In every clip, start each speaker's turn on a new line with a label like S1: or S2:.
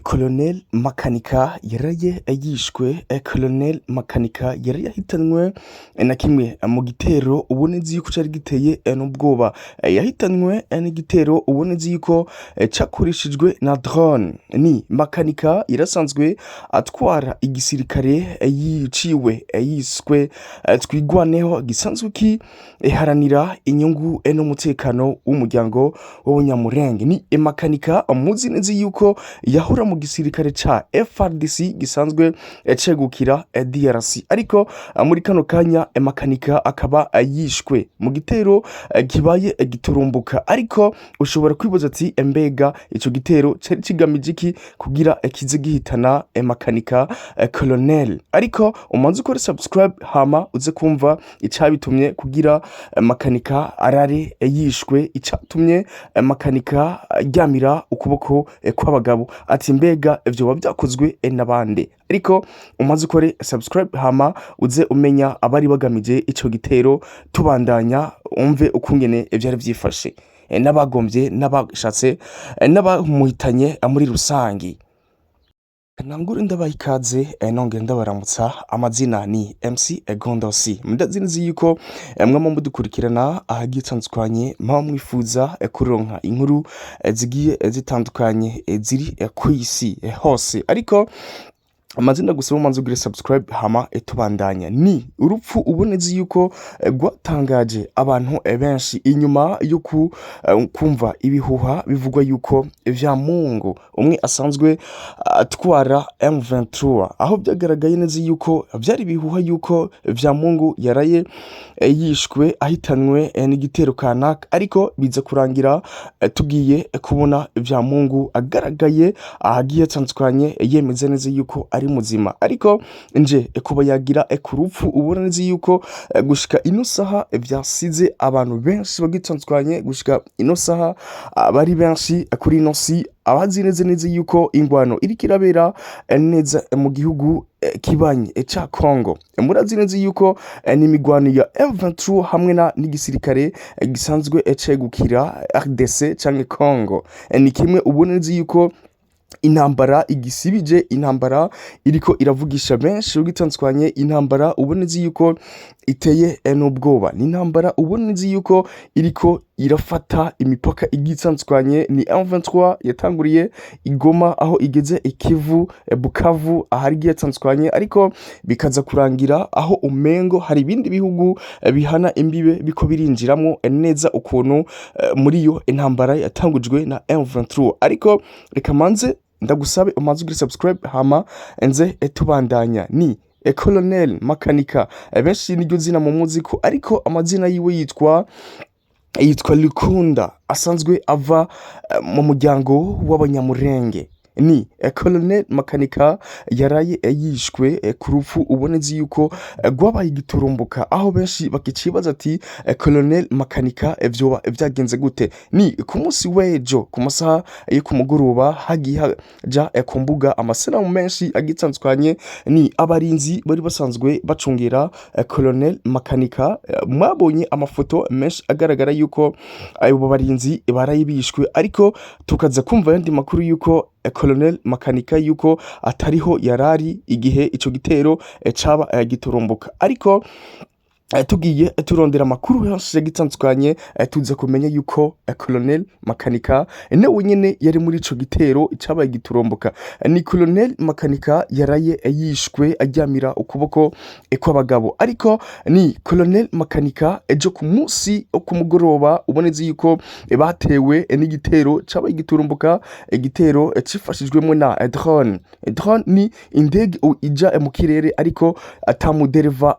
S1: Colonel Makanika yaraye yishwe. Colonel Makanika yari yahitanwe na kimwe mu gitero ubonezi yuko cari giteye n'ubwoba. Yahitanwe n'igitero ubonezi yuko cakoreshejwe na drone. Ni Makanika yarasanzwe atwara igisirikare yiciwe yiswe twigwaneho gisanzwe kiharanira inyungu n'umutekano w'umuryango w'Abanyamulenge. Ni Makanika muzi neza yuko yahura mu gisirikare ca FARDC gisanzwe cegukira DRC, ariko muri kano kanya Makanika akaba yishwe mu gitero kibaye giturumbuka. Ariko ushobora kwibaza ati mbega ico gitero cari kigamije iki kugira kize gihitana Makanika Colonel? Ariko umanze ukore subscribe hama uze kumva icabitumye kugira Makanika arare yishwe, icatumye Makanika ryamira ukuboko kw'abagabo. Ati mbega ivyo byakozwe n'abande? Ariko umaze ukore subscribe hama uze umenya abari bagamije ico gitero, tubandanya umve ukungene ivyari vyifashe, n'abagombye n'abashatse n'abamuhitanye muri rusangi. Nangure ndabaha ikaze nongera ndabaramutsa. Amazina ni MC Gondosi. Ndazinzi yuko mwama mudukurikirana ahagitandukanye, mpaba mwifuza kuronka inkuru zigiye zitandukanye ziri kw'isi hose. Ariko amazina gusaba umanze ugire subscribe hama tubandanya. Ni urupfu ubonezi yuko rwatangaje abantu benshi inyuma yo kumva ibihuha bivugwa yuko Vyamungu umwe asanzwe atwara M23, aho byagaragaye neza yuko byari ibihuha yuko Vyamungu yaraye yishwe ahitanwe n'igitero kanaka. Ariko biza kurangira tugiye kubona Vyamungu agaragaye ahagiye atandukanye yemeza neza yuko ari muzima. Ariko nje kuba yagira ku rupfu ubona neza yuko gushika ino saha vyasize abantu benshi bagitandukanye. Gushika ino saha bari benshi kuri ino si abazi neza yuko ingwano iri kirabera neza mu gihugu kibanye ca Congo. Murazi neza yuko ni imigwano ya M23 hamwe n'igisirikare gisanzwe cegukira RDC canke Congo. Ni kimwe ubona neza yuko intambara igisibije, intambara iriko iravugisha benshi ugitandukanye, intambara ubonezi yuko iteye n'ubwoba, ni intambara ubonezi yuko iriko irafata imipaka igitandukanye. Ni M23 yatanguriye Igoma aho igeze Ikivu, Bukavu ahari gitandukanye, ariko bikaza kurangira aho umengo hari ibindi bihugu bihana imbibe biko birinjiramo neza ukuntu muri yo intambara yatangujwe na M23. Ariko reka manze ndagusabe umanze ugire subscribe hama enze tubandanya. Ni Colonel Makanika benshi niryo zina mu muziko, ariko amazina yiwe yitwa Lukunda, asanzwe ava mu muryango w'Abanyamulenge. Ni Colonel Makanika yaraye yishwe ku rupfu ubonezi yuko rwabaye igiturumbuka, aho benshi bakicibaza ati Colonel Makanika vyoba vyagenze gute? Ni ku munsi w'ejo ku masaha yo ku mugoroba hagiye haja ku mbuga amasanamu menshi agitandukanye. Ni abarinzi bari basanzwe bacungera Colonel Makanika. Mwabonye amafoto menshi agaragara yuko abo barinzi baraye bishwe, ariko tukaza kumva yandi makuru yuko Colonel Makanika yuko atariho yarari igihe ico gitero caba giturumbuka. Ariko tugiye turondera amakuru yose gitandukanye, tuza kumenya yuko Colonel Makanika nawe nyene yari muri ico gitero cyabaye giturumbuka. Ni Colonel Makanika yaraye yishwe aryamira ukuboko kw'abagabo. Ariko ni Colonel Makanika ejo ku munsi ku mugoroba uboneze yuko batewe n'igitero cyabaye giturumbuka, igitero cifashijwemo na drone. Drone ni indege ija mu kirere ariko atamudereva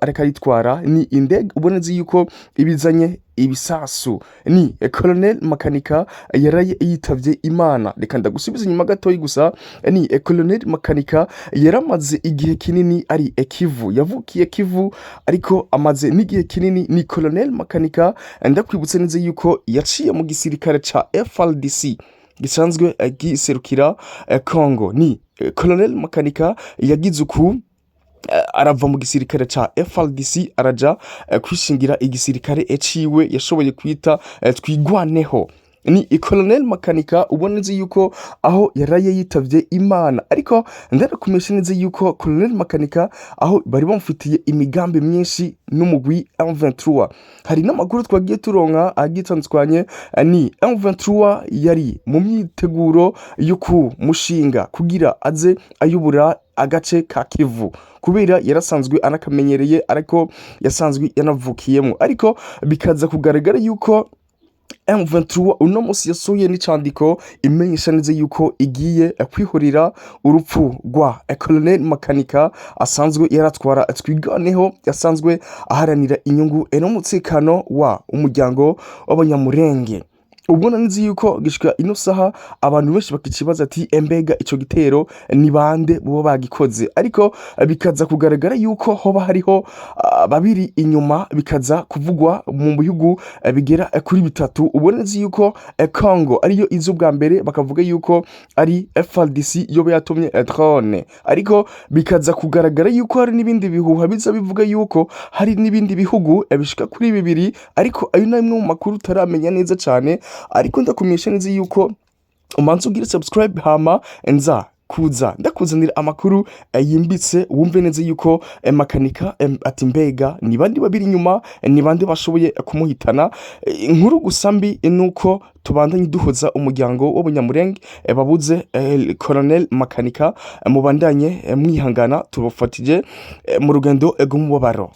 S1: areka yitwara. Ni indege uboneze yuko ibizanye ibisasu. Ni Colonel Makanika yaraye yitavye Imana. Reka ndagusubiza inyuma gatoyi gusa. Ni Colonel Makanika yaramaze igihe kinini ari Kivu, yavukiye Kivu ariko amaze n'igihe kinini. Ni Colonel Makanika ndakwibutse neza yuko yaciye mu gisirikare ca FARDC gisanzwe giserukira Congo. Ni Colonel Makanika yagize uku arava mu gisirikare ca FARDC araja kwishingira igisirikare ciwe yashoboye kwita twigwaneho. ni Colonel Makanika ubona neza yuko aho yaraye yitavye Imana, ariko ndarakumenyesha neza yuko Colonel Makanika aho bari bamufitiye imigambi myinshi n'umugwi M23. Hari n'amakuru twagiye turonka agitandukanye, ni M23 yari mu myiteguro yo kumushinga kugira aze ayobora agace ka Kivu, kubera yarasanzwe anakamenyereye ariko yasanzwe yanavukiyemo, ariko bikaza kugaragara yuko M23 uno musi yasohoye n'icandiko imenyesha neza yuko igiye kwihorera urupfu rwa Colonel Makanika asanzwe yaratwara Twiganeho, yasanzwe aharanira inyungu n'umutekano wa umuryango w'Abanyamurenge. Ubona nzi yuko gishika ino saha abantu benshi bakikibaza ati embega ico gitero ni bande bo bagikoze, ariko bikaza kugaragara yuko hoba hariho babiri inyuma, bikaza kuvugwa mu bihugu bigera kuri bitatu. Ubona nzi yuko Congo ariyo izo bwa mbere bakavuga yuko ari FARDC yoba yatumye drone, ariko bikaza kugaragara yuko hari n'ibindi bihuha biza bivuga yuko hari n'ibindi bihugu bishika kuri bibiri, ariko ayo namwe mu makuru taramenya neza cyane. Ariko ndakumenyesha neza yuko umanza ugira subscribe hama nza kuza ndakuzanira amakuru yimbitse, wumve neza yuko Makanika ati mbega ni bandi babiri inyuma, ni bandi bashoboye kumuhitana. Inkuru gusambi nuko tubandanye duhoza umuryango w'Abanyamurenge babuze Colonel Makanika, mubandanye mwihangana tubafatije mu rugendo rw'umubabaro.